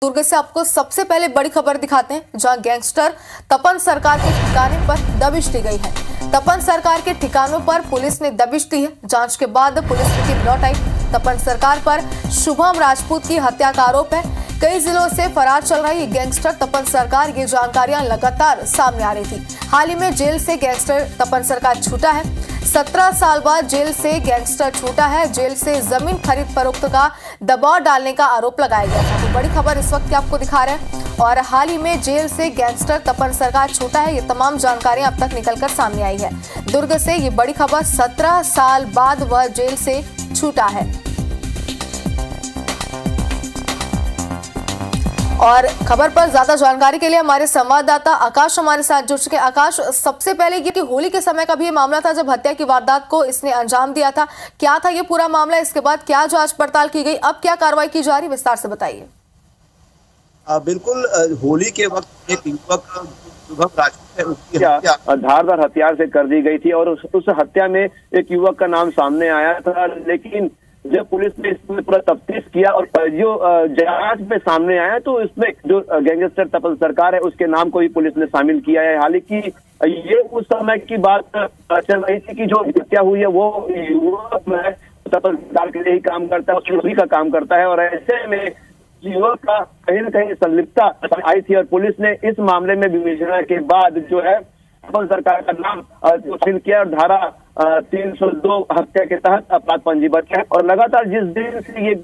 दुर्ग से आपको सबसे पहले बड़ी खबर दिखाते हैं, जहां गैंगस्टर तपन सरकार के ठिकाने पर दबिश दी गई है। तपन सरकार के ठिकानों पर पुलिस ने दबिश दी है। जांच के बाद पुलिस की टीम लौट आई। तपन सरकार पर शुभम राजपूत की हत्या का आरोप है। कई जिलों से फरार चल रही गैंगस्टर तपन सरकार, ये जानकारियां लगातार सामने आ रही थी। हाल ही में जेल से गैंगस्टर तपन सरकार छूटा है। 17 साल बाद जेल से गैंगस्टर छूटा है। जेल से जमीन खरीद फरोख्त का दबाव डालने का आरोप लगाया गया था। तो बड़ी खबर इस वक्त आपको दिखा रहे हैं, और हाल ही में जेल से गैंगस्टर तपन सरकार छूटा है। ये तमाम जानकारियां अब तक निकलकर सामने आई है। दुर्ग से ये बड़ी खबर, 17 साल बाद वह जेल से छूटा है। और खबर पर ज्यादा जानकारी के लिए हमारे संवाददाता आकाश हमारे साथ जुड़ चुके हैं। आकाश, सबसे पहले ये कि होली के समय का भी ये मामला था जब हत्या की वारदात को इसने अंजाम दिया था। क्या था ये पूरा मामला, इसके बाद क्या जांच पड़ताल की गई, अब क्या कार्रवाई की जा रही, विस्तार से बताइए। बिल्कुल, होली के वक्त एक युवक शुभम राजपूत है, उसकी हत्या धारदार हथियार से कर दी गई थी और उस हत्या में एक युवक का नाम सामने आया था। लेकिन जब पुलिस ने इसमें पूरा तफ्तीश किया और जो जांच में सामने आया तो इसमें जो गैंगस्टर तपन सरकार है उसके नाम को भी पुलिस ने शामिल किया है। हालांकि ये उस समय की बात चल रही थी कि जो हत्या हुई है वो युवक तपन सरकार के लिए ही काम करता है, उसकी का काम करता है। और ऐसे में युवक का कहीं न कहीं संलिप्तता आई थी और पुलिस ने इस मामले में विवेचना के बाद जो है तपन सरकार का नाम शामिल किया और धारा 302 हत्या के तहत अपराध पंजीबद्ध है। और लगातार जिस दिन से ये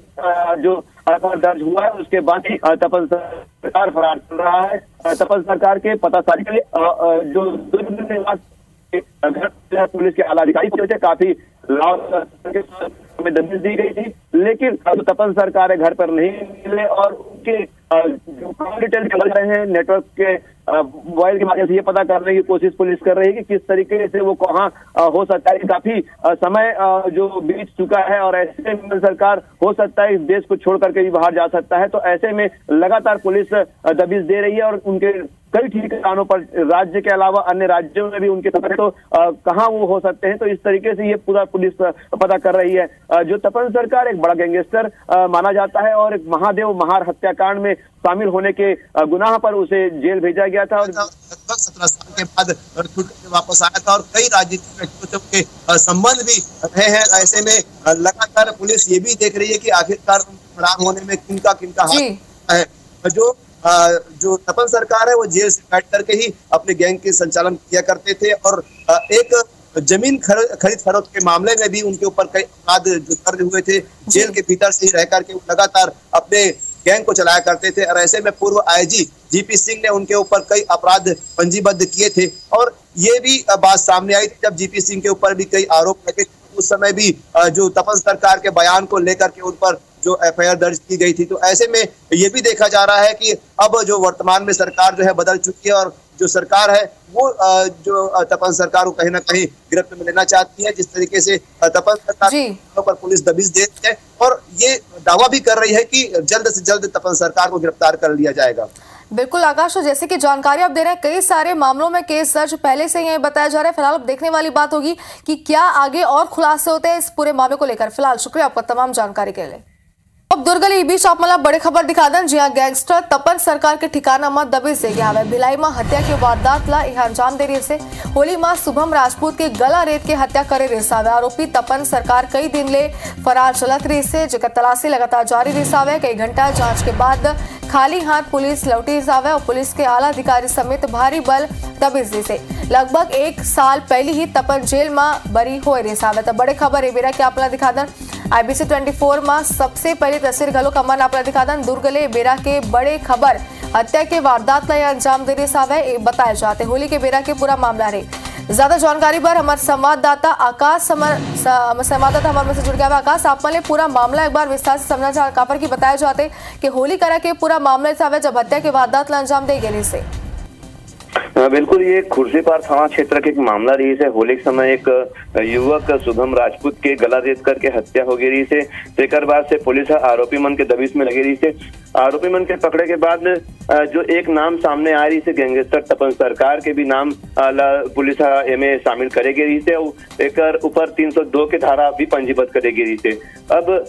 जो अपराध दर्ज हुआ है उसके बाद ही तपन सरकार फरार चल रहा है। तपन सरकार के पतासारी के लिए जो दुर्ग निवास घर पुलिस के आला अधिकारी पहुंचे, काफी में दबिश दी गई थी। लेकिन अब तपन सरकार घर पर नहीं मिले और उनके जो डिटेल चल रहे हैं नेटवर्क के मोबाइल के माध्यम से ये पता करने की कोशिश पुलिस कर रही है कि किस तरीके से वो कहाँ हो सकता है। काफी समय जो बीत चुका है और ऐसे में सरकार हो सकता है इस देश को छोड़ करके भी बाहर जा सकता है। तो ऐसे में लगातार पुलिस दबिश दे रही है और उनके कई ठिकानों पर राज्य के अलावा अन्य राज्यों में भी उनके तो कहाँ वो हो सकते हैं। तो इस तरीके से ये पूरा पुलिस पता कर रही है। जो तपन सरकार एक बड़ा गैंगस्टर माना जाता है और एक महादेव महार हत्याकांड में शामिल होने के गुनाह पर उसे जेल भेजा गया था और लगभग 17 साल के बाद छूट के वापस आया था और कई राजनीतिक व्यक्तित्व के संबंध भी रहे हैं। ऐसे में लगातार पुलिस ये भी देख रही है कि आखिरकार फरार होने में किनका हाथ है। जो तपन सरकार है वो जेल से बैठ करके ही अपने गैंग के संचालन किया करते थे और एक जमीन खरीद फरोख्त के मामले में भी उनके ऊपर कई अपराध जो दर्ज हुए थे। जेल के भीतर से ही रह करके लगातार अपने गैंग को चलाया करते थे और ऐसे में पूर्व आईजी जीपी सिंह ने उनके ऊपर कई अपराध पंजीबद्ध किए थे। और ये भी बात सामने आई थी जब जीपी सिंह के ऊपर भी कई आरोप लगे। उस समय भी जो तपन सरकार के बयान को लेकर के उन पर जो एफआईआर दर्ज की गई थी। तो ऐसे में ये भी देखा जा रहा है कि अब जो वर्तमान में सरकार जो है बदल चुकी है और जो सरकार है वो जो तपन सरकार को कहीं ना कहीं गिरफ्त में लेना चाहती है। जिस तरीके से तपन सरकार पर पुलिस दबिश देती है और ये दावा भी कर रही है कि जल्द से जल्द तपन सरकार को गिरफ्तार कर लिया जाएगा। बिल्कुल आकाश, जैसे कि जानकारी आप दे रहे हैं, कई सारे मामलों में केस दर्ज पहले से ही बताया जा रहा है। फिलहाल अब देखने वाली बात होगी कि क्या आगे और खुलासे होते हैं इस पूरे मामले को लेकर। फिलहाल शुक्रिया आपका तमाम जानकारी के लिए। अब दुर्गली बीच आप मला बड़े खबर दिखा दें, जी गैंगस्टर तपन सरकार के ठिकाना में दबिश दे गया है। भिलाई में हत्या की वारदात ला यह अंजाम दे रही से होली में शुभम राजपूत के गला रेत के हत्या करे रिसावे। आरोपी तपन सरकार कई दिन ले फरार चलत रही से, जगह तलाशी लगातार जारी रिसावे। कई घंटा जांच के बाद खाली हाथ पुलिस लौटी रिसावे और पुलिस के आला अधिकारी समेत भारी बल दबिश दी से लगभग 1 साल पहले ही तपन जेल में बरी हो रिसावे। तो बड़े खबर बेरा के आपला दिखा दें, IBC 24 में सबसे पहली तस्वीर घलो कमन आपला दिखा दें। दुर्गले बेरा के बड़े खबर हत्या के वारदात ला अंजाम दे रिसावे बताए जाते। होली के बेरा के पूरा मामला रहे। ज्यादा जानकारी पर हमारे संवाददाता आकाश हमारे से जुड़ गया। आकाश, आप वाले पूरा मामला एक बार विस्तार से समझना कापर की बताए जाते कि होली करा के पूरा मामला सावे जब हत्या के वारदात ला अंजाम दे गए से। बिल्कुल, ये खुर्शीपार थाना क्षेत्र के एक मामला रही है। होली के समय एक युवक शुभम राजपूत के गला रेत करके हत्या हो गई रही से। बाद से पुलिस आरोपी मन के दबिश में लगी रही से। आरोपी मन के पकड़े के बाद जो एक नाम सामने आ रही से गैंगस्टर तपन सरकार के भी नाम पुलिस एमे शामिल करेगी रही से एक ऊपर 302 के धारा भी पंजीबद्ध करेगी रही से। अब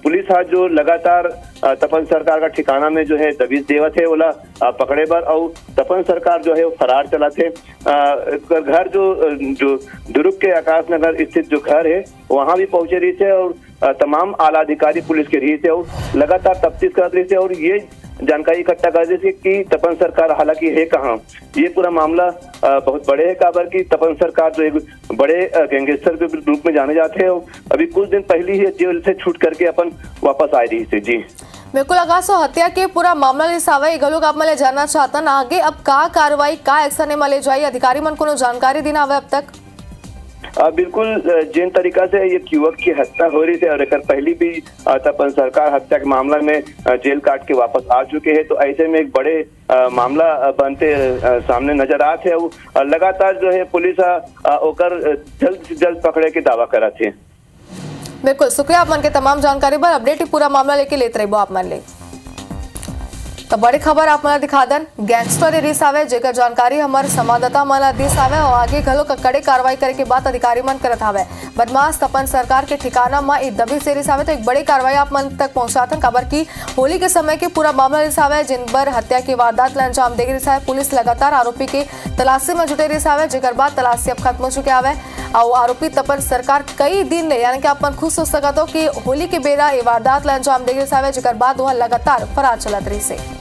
पुलिस जो लगातार तपन सरकार का ठिकाना में जो है दबिश देवत है ओला पकड़े बर और तपन सरकार जो है वो फरार चला थे। घर जो दुर्ग के आकाश नगर स्थित जो घर है वहां भी पहुंचे रही थे और तमाम आला अधिकारी पुलिस के रही थे और लगातार तफ्तीश कर रही थे और ये जानकारी इकट्ठा कर दी थी कि तपन सरकार हालांकि है कहाँ। ये पूरा मामला बहुत बड़े है काबर की तपन सरकार जो एक बड़े गैंगस्टर के रूप में जाने जाते हैं। अभी कुछ दिन पहले ही जेल से छूट करके अपन वापस आए रही थे। जी बिल्कुल आकाश, हत्या के पूरा मामला लिसावे गलोग आप मैं जानना चाहता ना आगे अब का कार्रवाई का एक्शन में ले जाए अधिकारी मन को जानकारी देना हवे अब तक। बिल्कुल जिन तरीका से ये युवक की हत्या हो रही थी और एक पहली भी तपन सरकार हत्या के मामला में जेल काट के वापस आ चुके हैं, तो ऐसे में एक बड़े मामला बनते सामने नजर आते हैं। लगातार जो है पुलिस ओकर जल्द से जल्द पकड़े के दावा करा थे। बिल्कुल शुक्रिया आप मन के तमाम जानकारी पर अपडेट ही पूरा मामला लेके लेते रहो आप मन ले। तो बड़ी खबर आप मन दिखा दन गैंगस्टर रिस आवे जेकर जानकारी हमारे संवाददाता मन दिस आवे और आगे घलो कड़े कार्रवाई करे के बाद अधिकारी मन करत आवे। बदमाश तपन सरकार के ठिकाना में एक दबी से रिस आवे तो एक बड़ी कार्रवाई आप मन तक पहुंचातन खबर की होली के समय के पूरा मामला रिस आवे जिन पर हत्या की वारदात ला अंजाम देगी रिस आवे। पुलिस लगातार आरोपी के तलाशी में जुटे रिस आवे जेकर बाद तलाशी अब खत्म हो चुके आवे और आरोपी तपन सरकार कई दिन ले यानी कि आप खुश हो सकते हो कि होली के बेरा ये वारदात ला अंजाम देगी रिस आवे जेकर बाद वह लगातार फरार चलत रही से।